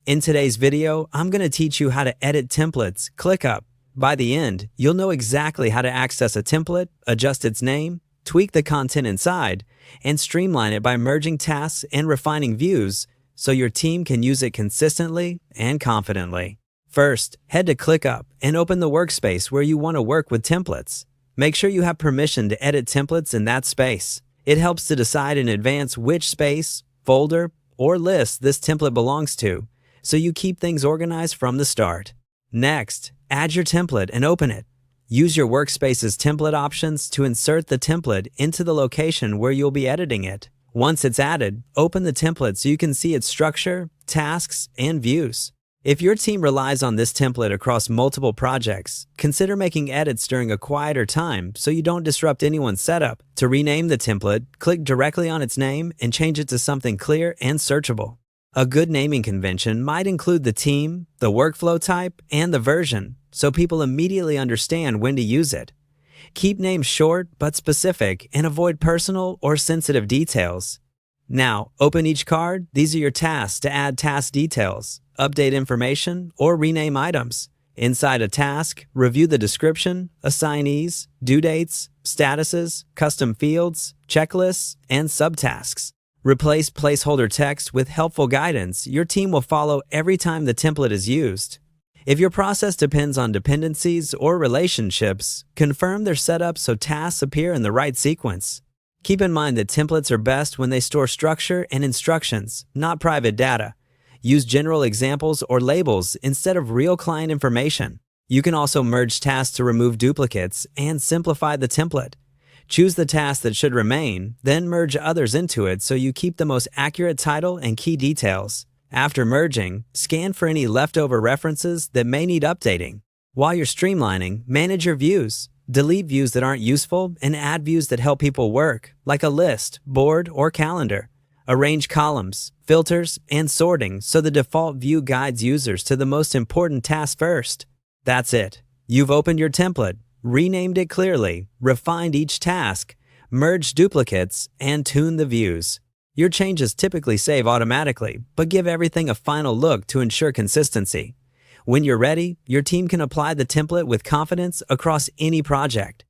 In today's video, I'm going to teach you how to edit templates, ClickUp. By the end, you'll know exactly how to access a template, adjust its name, tweak the content inside, and streamline it by merging tasks and refining views so your team can use it consistently and confidently. First, head to ClickUp and open the workspace where you want to work with templates. Make sure you have permission to edit templates in that space. It helps to decide in advance which space, folder, or list this template belongs to, so you keep things organized from the start. Next, add your template and open it. Use your workspace's template options to insert the template into the location where you'll be editing it. Once it's added, open the template so you can see its structure, tasks, and views. If your team relies on this template across multiple projects, consider making edits during a quieter time so you don't disrupt anyone's setup. To rename the template, click directly on its name and change it to something clear and searchable. A good naming convention might include the team, the workflow type, and the version, so people immediately understand when to use it. Keep names short but specific and avoid personal or sensitive details. Now, open each card. These are your tasks to add task details, update information, or rename items. Inside a task, review the description, assignees, due dates, statuses, custom fields, checklists, and subtasks. Replace placeholder text with helpful guidance your team will follow every time the template is used. If your process depends on dependencies or relationships, confirm they're set up so tasks appear in the right sequence. Keep in mind that templates are best when they store structure and instructions, not private data. Use general examples or labels instead of real client information. You can also merge tasks to remove duplicates and simplify the template. Choose the task that should remain, then merge others into it so you keep the most accurate title and key details. After merging, scan for any leftover references that may need updating. While you're streamlining, manage your views. Delete views that aren't useful and add views that help people work, like a list, board, or calendar. Arrange columns, filters, and sorting so the default view guides users to the most important task first. That's it. You've opened your template, renamed it clearly, refined each task, merged duplicates, and tuned the views. Your changes typically save automatically, but give everything a final look to ensure consistency. When you're ready, your team can apply the template with confidence across any project.